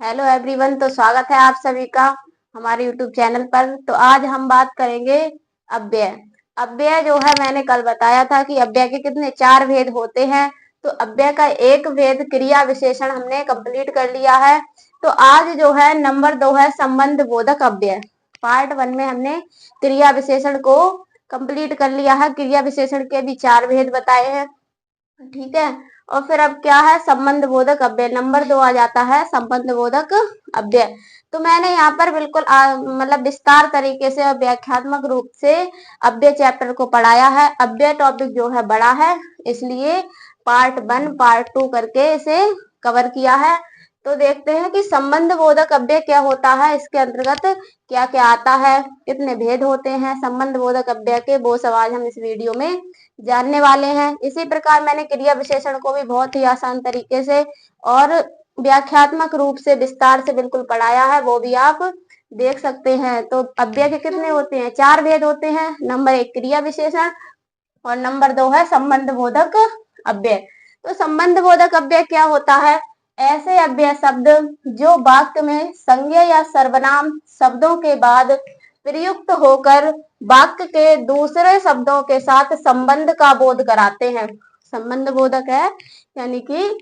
Hello everyone. तो स्वागत है आप सभी का हमारे यूट्यूब चैनल पर। तो आज हम बात करेंगे अव्यय। अव्यय जो है, मैंने कल बताया था कि अव्यय के कितने चार भेद होते हैं। तो अव्यय का एक भेद क्रिया विशेषण हमने कंप्लीट कर लिया है। तो आज जो है नंबर 2 है संबंध बोधक अव्यय। पार्ट 1 में हमने क्रिया विशेषण को कंप्लीट कर लिया है। क्रिया विशेषण के भी चार भेद बताए हैं, ठीक है। और फिर अब क्या है, संबंध बोधक अव्यय। नंबर 2 आ जाता है संबंध बोधक अव्यय। तो मैंने यहाँ पर बिल्कुल मतलब विस्तार तरीके से और व्याख्यात्मक रूप से अव्यय चैप्टर को पढ़ाया है। अव्यय टॉपिक जो है बड़ा है, इसलिए पार्ट 1 पार्ट 2 करके इसे कवर किया है। तो देखते हैं कि संबंध बोधक अव्यय क्या होता है, इसके अंतर्गत क्या क्या आता है, कितने भेद होते हैं संबंध बोधक अव्यय के, वो सब आज हम इस वीडियो में जानने वाले हैं। इसी प्रकार मैंने क्रिया विशेषण को भी बहुत ही आसान तरीके से और व्याख्यात्मक रूप से विस्तार से बिल्कुल पढ़ाया है, वो भी आप देख सकते हैं। तो अव्यय के कितने होते हैं, चार भेद होते हैं। नंबर 1 क्रिया विशेषण और नंबर 2 है संबंध बोधक अव्यय। तो संबंध बोधक अव्यय क्या होता है, ऐसे अव्यय शब्द जो वाक्य में संज्ञा या सर्वनाम शब्दों के बाद प्रयुक्त होकर वाक्य के दूसरे शब्दों के साथ संबंध का बोध कराते हैं। संबंध बोधक है, यानी कि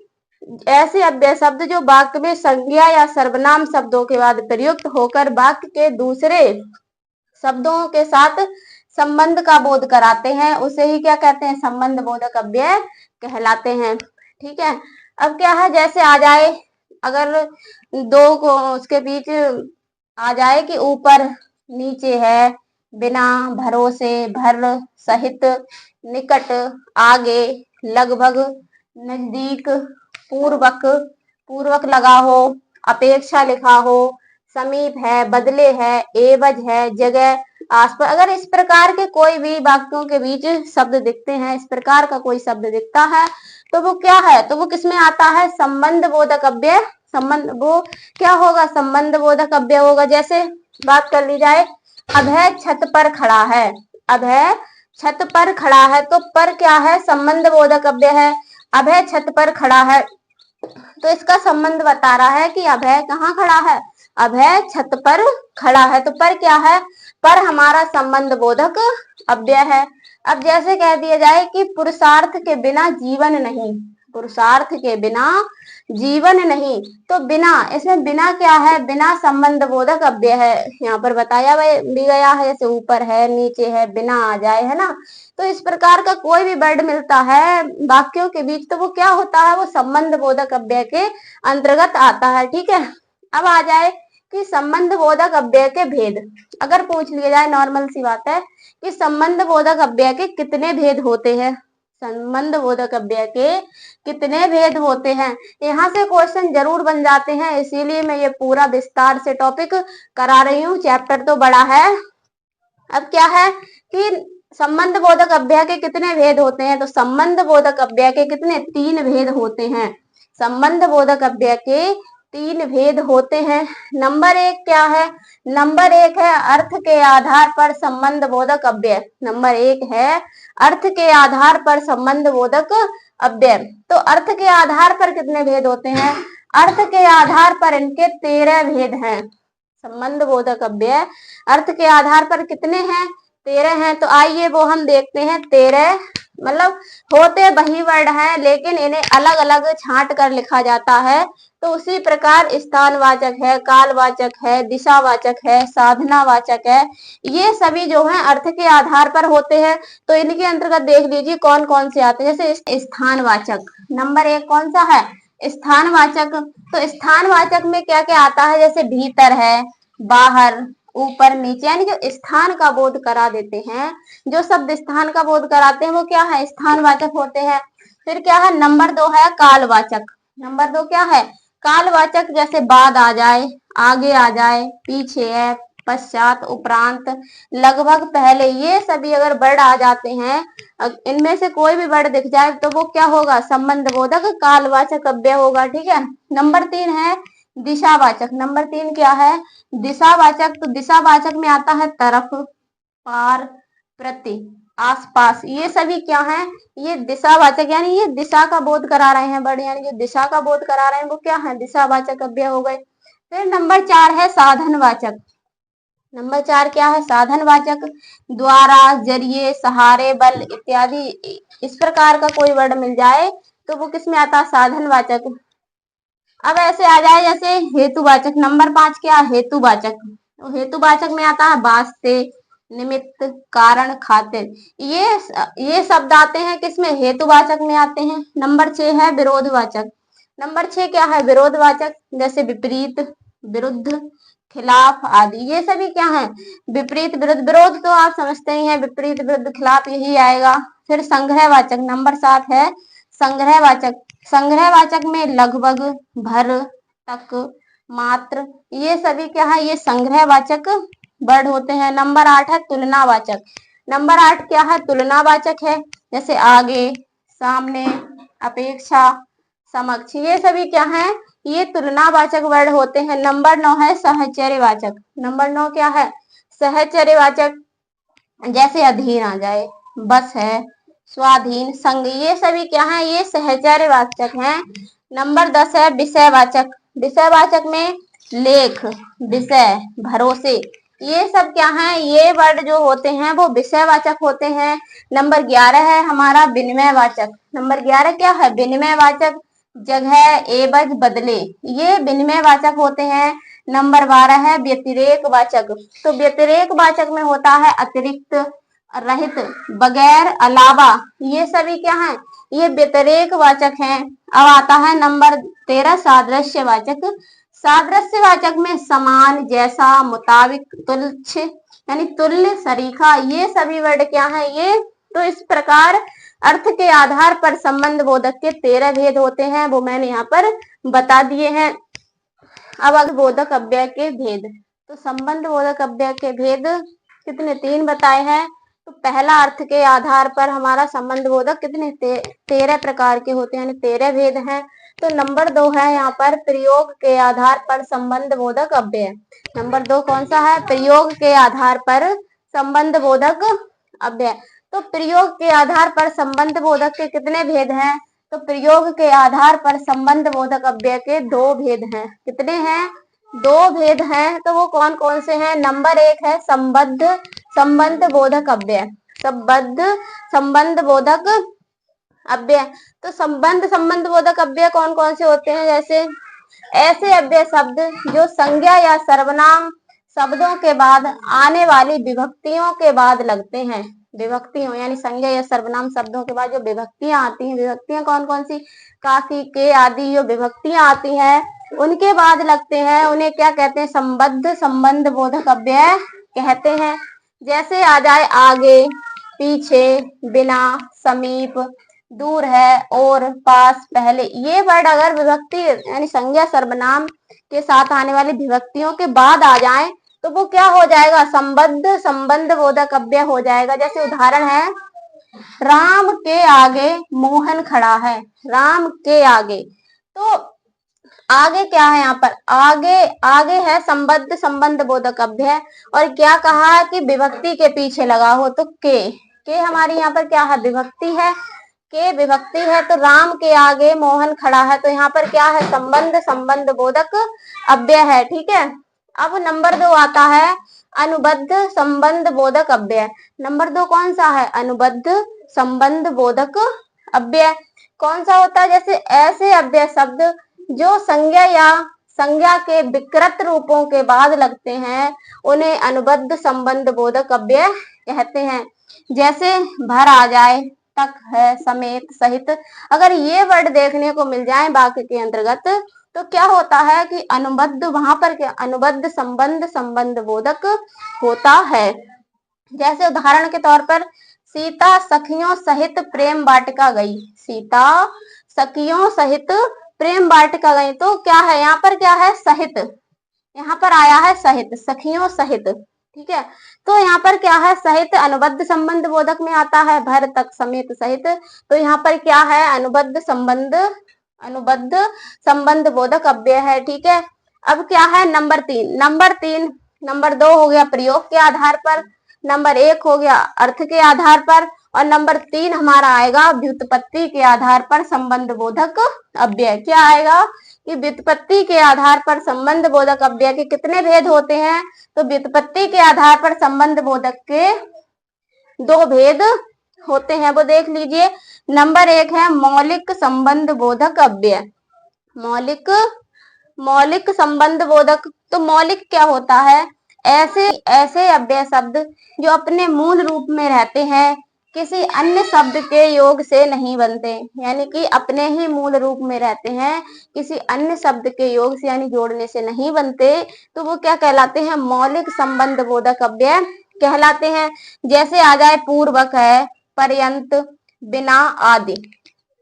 ऐसे अव्यय शब्द जो वाक्य में संज्ञा या सर्वनाम शब्दों के बाद प्रयुक्त होकर वाक्य के दूसरे शब्दों के साथ संबंध का बोध कराते हैं, उसे ही क्या कहते हैं, संबंध बोधक अव्यय कहलाते हैं, ठीक है। अब क्या है, जैसे आ जाए, अगर दो को उसके बीच आ जाए कि ऊपर नीचे है, बिना, भरोसे, भर, सहित, निकट, आगे, लगभग, नजदीक, पूर्वक, पूर्वक लगा हो, अपेक्षा लिखा हो, समीप है, बदले है, एवज है, जगह, आसपास, अगर इस प्रकार के कोई भी वाक्यों के बीच शब्द दिखते हैं, इस प्रकार का कोई शब्द दिखता है, तो वो क्या है, तो वो किसमें आता है, संबंध बोधक अव्यय। संबंध वो क्या होगा, संबंध बोधक अव्यय होगा। जैसे बात कर ली जाए, अभय छत पर खड़ा है, अभय छत पर खड़ा है, तो पर क्या है, संबंध बोधक अव्यय है। अभय छत पर खड़ा है, तो इसका संबंध बता रहा है कि अभय कहाँ खड़ा है, अभय छत पर खड़ा है। तो पर क्या है, पर हमारा संबंध बोधक अव्यय है। अब जैसे कह दिया जाए कि पुरुषार्थ के बिना जीवन नहीं, पुरुषार्थ के बिना जीवन नहीं, तो बिना, इसमें बिना क्या है, बिना संबंध बोधक अव्यय है। यहाँ पर बताया भी गया है, जैसे ऊपर है, नीचे है, बिना आ जाए, है ना। तो इस प्रकार का कोई भी वर्ड मिलता है वाक्यों के बीच, तो वो क्या होता है, वो संबंध बोधक अव्यय के अंतर्गत आता है, ठीक है। अब आ जाए कि संबंध बोधक अव्यय के भेद, अगर पूछ लिया जाए, नॉर्मल सी बात है कि संबंध बोधक अव्यय के कितने भेद होते हैं, संबंध बोधक अव्यय के कितने भेद होते हैं, यहाँ से क्वेश्चन जरूर बन जाते हैं, इसीलिए मैं ये पूरा विस्तार से टॉपिक करा रही हूँ। चैप्टर तो बड़ा है। अब क्या है कि संबंध बोधक अव्यय के कितने भेद होते हैं, तो संबंध बोधक अव्यय के कितने, तीन भेद होते हैं। संबंध बोधक अव्यय के तीन भेद होते हैं। नंबर 1 क्या है, नंबर 1 है अर्थ के आधार पर संबंध बोधक अव्यय। नंबर 1 है अर्थ के आधार पर संबंध बोधक अव्यय। तो अर्थ के आधार पर कितने भेद होते हैं, अर्थ के आधार पर इनके 13 भेद हैं। संबंध बोधक अव्यय अर्थ के आधार पर कितने हैं, 13 हैं। तो आइए वो हम देखते हैं। 13 मतलब होते वही वर्ड हैं, लेकिन इन्हें अलग अलग छांट कर लिखा जाता है। तो उसी प्रकार स्थानवाचक है, कालवाचक है, दिशावाचक है, साधनावाचक है, ये सभी जो हैं अर्थ के आधार पर होते हैं। तो इनके अंतर्गत देख लीजिए कौन कौन से आते हैं। जैसे स्थानवाचक, नंबर 1 कौन सा है, स्थानवाचक। तो स्थानवाचक में क्या क्या आता है, जैसे भीतर है, बाहर, ऊपर, नीचे, यानी जो स्थान का बोध करा देते हैं, जो शब्द स्थान का बोध कराते हैं, वो क्या है, स्थानवाचक होते हैं। फिर क्या है, नंबर 2 है कालवाचक। नंबर 2 क्या है, कालवाचक। जैसे बाद आ जाए, आगे आ जाए, पीछे है, पश्चात, उपरांत, लगभग, पहले, ये सभी अगर वर्ड आ जाते हैं, इनमें से कोई भी वर्ड दिख जाए, तो वो क्या होगा, संबंध बोधक कालवाचक अव्यय होगा, ठीक है। नंबर 3 है दिशावाचक। नंबर 3 क्या है, दिशावाचक। तो दिशावाचक में आता है तरफ, पार, प्रति, आसपास, ये सभी क्या है, ये दिशावाचक, यानी ये दिशा का बोध करा रहे हैं वर्ड, यानी जो दिशा का बोध करा रहे हैं वो क्या है, दिशावाचक अव्यय हो गए। फिर नंबर 4 है साधनवाचक। नंबर 4 क्या है? साधनवाचक। द्वारा, जरिए, सहारे, बल इत्यादि इस प्रकार का कोई वर्ड मिल जाए तो वो किस में आता है? साधनवाचक। अब ऐसे आ जाए जैसे हेतुवाचक। नंबर 5 क्या है? हेतुवाचक। तो हेतुवाचक में आता है वास्ते, निमित्त, कारण, खातिर। ये शब्द आते हैं किसमें? हेतुवाचक में आते हैं। नंबर 6 है विरोधवाचक। नंबर 6 क्या है? विरोधवाचक। जैसे विपरीत, विरुद्ध, खिलाफ आदि, ये सभी क्या है? विपरीत, विरुद्ध। विरोध तो आप समझते ही हैं, विपरीत, विरुद्ध, खिलाफ यही आएगा। फिर संग्रहवाचक। नंबर 7 है संग्रहवाचक। संग्रहवाचक में लगभग, भर, तक, मात्र, ये सभी क्या है? ये संग्रहवाचक वर्ड होते हैं। नंबर 8 है तुलनावाचक। नंबर 8 क्या है? तुलनावाचक है। जैसे आगे, सामने, अपेक्षा, समक्ष, ये सभी क्या है? ये तुलनावाचक वर्ड होते हैं। नंबर 9 है सहचर्यवाचक। नंबर 9 क्या है? सहचर्यवाचक। जैसे अधीन आ जाए, बस है, स्वाधीन, संग, ये सभी क्या है? ये सहचर्यवाचक हैं। नंबर 10 है विषयवाचक। विषयवाचक में लेख, विषय, भरोसे, ये सब क्या है? ये वर्ड जो होते हैं वो विषयवाचक होते हैं। नंबर 11 है हमारा विनिमयवाचक। नंबर 11 क्या है? विनिमयवाचक। जगह, एवज, बदले, ये विनिमयवाचक होते हैं। नंबर 12 है व्यतिरेक वाचक। तो व्यतिरेक वाचक में होता है अतिरिक्त, रहित, बगैर, अलावा, ये सभी क्या है? ये व्यतिरेक वाचक हैं। अब आता है नंबर 13 सादृश्य वाचक। सादृश्य वाचक में समान, जैसा, मुताबिक, तुल्य यानी तुल्य, सरीखा, ये सभी वर्ड क्या है? ये तो इस प्रकार अर्थ के आधार पर संबंध बोधक के 13 भेद होते हैं, वो मैंने यहाँ पर बता दिए हैं। अब बोधक अव्यय के भेद। तो संबंध बोधक अव्यय के भेद कितने? 3 बताए हैं। तो पहला, अर्थ के आधार पर हमारा संबंध बोधक कितने? 13 प्रकार के होते हैं, यानी 13 भेद हैं। तो नंबर 2 है यहाँ पर प्रयोग के आधार पर संबंध बोधक अव्यय। नंबर 2 कौन सा है? प्रयोग के आधार पर संबंध बोधक अव्यय। तो प्रयोग के आधार पर संबंध बोधक के कितने भेद हैं? तो प्रयोग के आधार पर संबंध बोधक अव्यय के 2 भेद हैं। कितने हैं? 2 भेद हैं। तो वो कौन कौन से हैं? नंबर 1 है संबद्ध संबंध बोधक अव्यय। संबद्ध संबंध बोधक अव्यय। तो संबंध बोधक अव्यय कौन कौन से होते हैं? जैसे ऐसे अव्यय शब्द जो संज्ञा या सर्वनाम शब्दों के बाद आने वाली विभक्तियों के बाद लगते हैं। विभक्तियों यानी संज्ञा या सर्वनाम शब्दों के बाद जो विभक्तियां आती हैं, विभक्तियां कौन कौन सी? काफी, के आदि जो विभक्तियां आती हैं उनके बाद लगते हैं, उन्हें क्या कहते हैं? संबद्ध संबंध बोधक अव्यय कहते हैं। जैसे आ जाए आगे, पीछे, बिना, समीप, दूर है, और, पास, पहले, ये वर्ड अगर विभक्ति यानी संज्ञा सर्वनाम के साथ आने वाली विभक्तियों के बाद आ जाए तो वो क्या हो जाएगा? संबद्ध संबंध बोधक अव्यय हो जाएगा। जैसे उदाहरण है, राम के आगे मोहन खड़ा है। राम के आगे, तो आगे क्या है? यहाँ पर आगे आगे है संबद्ध संबंध बोधक अव्यय। और क्या कहा है कि विभक्ति के पीछे लगा हो, तो के हमारी यहाँ पर क्या है? विभक्ति है। के विभक्ति है। तो राम के आगे मोहन खड़ा है, तो यहाँ पर क्या है? संबंध संबंध बोधक अव्यय है। ठीक है। अब नंबर 2 आता है अनुबद्ध संबंध बोधक अव्यय। नंबर 2 कौन सा है? अनुबद्ध संबंध बोधक अव्यय। कौन सा होता है? जैसे ऐसे अव्यय शब्द जो संज्ञा के विकृत रूपों के बाद लगते हैं उन्हें अनुबद्ध संबंध बोधक अव्यय कहते हैं। जैसे भर आ जाए, तक है, समेत, सहित, अगर ये वर्ड देखने को मिल जाए वाक्य के अंतर्गत तो क्या होता है कि अनुबद्ध, वहां पर क्या? अनुबद्ध संबंध संबंध बोधक होता है। जैसे उदाहरण के तौर पर सीता सखियों सहित प्रेम वाटिका गई। सीता सखियों सहित प्रेम वाटिका गई, तो क्या है? यहाँ पर क्या है? सहित, यहाँ पर आया है सहित, सखियों सहित। ठीक है। तो यहाँ पर क्या है? सहित अनुबद्ध संबंध बोधक में आता है, भर, तक, समेत, सहित। तो यहाँ पर क्या है? अनुबद्ध संबंध बोधक अव्यय है। ठीक है। अब क्या है? नंबर 3। नंबर 2 हो गया प्रयोग के आधार पर, नंबर 1 हो गया अर्थ के आधार पर, और नंबर 3 हमारा आएगा व्युत्पत्ति के आधार पर संबंध बोधक अव्यय। क्या आएगा? कि व्युत्पत्ति के आधार पर संबंध बोधक अव्यय के कितने भेद होते हैं। तो व्युत्पत्ति के आधार पर संबंध बोधक के 2 भेद होते हैं, वो देख लीजिए। नंबर 1 है मौलिक संबंध बोधक अव्यय। मौलिक संबंध बोधक, तो मौलिक क्या होता है, ऐसे अव्यय शब्द जो अपने मूल रूप में रहते हैं, किसी अन्य शब्द के योग से नहीं बनते, यानी कि अपने ही मूल रूप में रहते हैं, किसी अन्य शब्द के योग से यानी जोड़ने से नहीं बनते, तो वो क्या कहलाते हैं, मौलिक संबंध बोधक अव्यय कहलाते हैं। जैसे आ जाए पूर्वक है, पर्यंत, बिना आदि।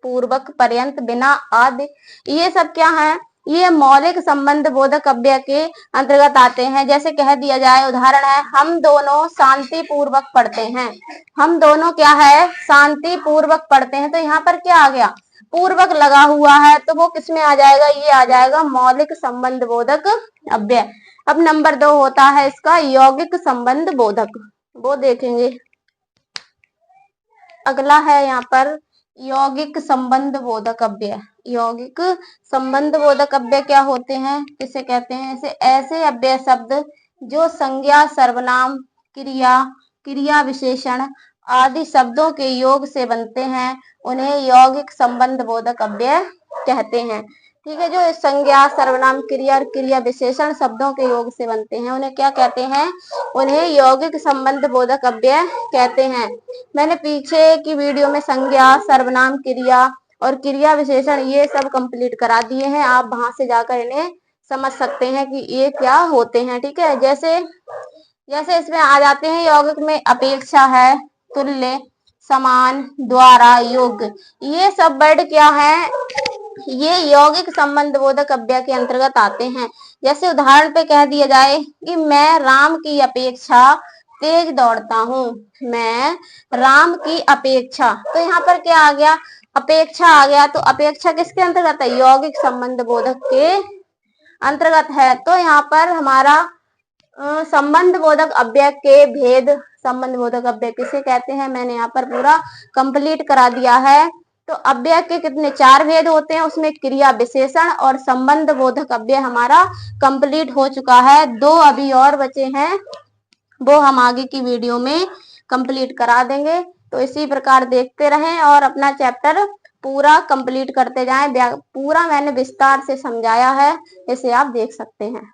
पूर्वक, पर्यंत, बिना आदि, ये सब क्या है, ये मौलिक संबंध बोधक अव्यय के अंतर्गत आते हैं। जैसे कह दिया जाए, उदाहरण है, हम दोनों शांति पूर्वक पढ़ते हैं। हम दोनों क्या है, शांति पूर्वक पढ़ते हैं, तो यहाँ पर क्या आ गया, पूर्वक लगा हुआ है, तो वो किसमें आ जाएगा, ये आ जाएगा मौलिक संबंध बोधक अव्यय। अब नंबर 2 होता है इसका यौगिक संबंध बोधक, वो देखेंगे। अगला है यहाँ पर यौगिक संबंध बोधक अव्यय। यौगिक संबंध बोधक अव्यय क्या होते हैं, किसे कहते हैं, ऐसे अव्यय शब्द जो संज्ञा, सर्वनाम, क्रिया, क्रिया विशेषण आदि शब्दों के योग से बनते हैं, उन्हें यौगिक संबंध बोधक अव्यय कहते हैं। ठीक है, जो संज्ञा, सर्वनाम, क्रिया और क्रिया विशेषण शब्दों के योग से बनते हैं, उन्हें क्या कहते हैं, उन्हें यौगिक संबंध बोधक अव्यय कहते हैं। मैंने पीछे की वीडियो में संज्ञा, सर्वनाम, क्रिया और क्रिया विशेषण ये सब कंप्लीट करा दिए हैं, आप वहां से जाकर इन्हें समझ सकते हैं कि ये क्या होते हैं। ठीक है, जैसे इसमें आ जाते हैं यौगिक में अपेक्षा है, तुल्य, समान, द्वारा, योग्य, ये सब वर्ड क्या है, ये यौगिक संबंध बोधक अव्यय के अंतर्गत आते हैं। जैसे उदाहरण पे कह दिया जाए कि मैं राम की अपेक्षा तेज दौड़ता हूँ, मैं राम की अपेक्षा, तो यहाँ पर क्या आ गया, अपेक्षा आ गया, तो अपेक्षा किसके अंतर्गत है, यौगिक संबंध बोधक के अंतर्गत है। तो यहाँ पर हमारा संबंध बोधक अव्यय के भेद, संबंध बोधक अव्यय किसे कहते हैं, मैंने यहाँ पर पूरा कंप्लीट करा दिया है। तो अव्यय के कितने 4 भेद होते हैं, उसमें क्रिया विशेषण और संबंध बोधक अव्यय हमारा कंप्लीट हो चुका है। 2 अभी और बचे हैं, वो हम आगे की वीडियो में कंप्लीट करा देंगे। तो इसी प्रकार देखते रहें और अपना चैप्टर पूरा कंप्लीट करते जाएं। पूरा मैंने विस्तार से समझाया है, इसे आप देख सकते हैं।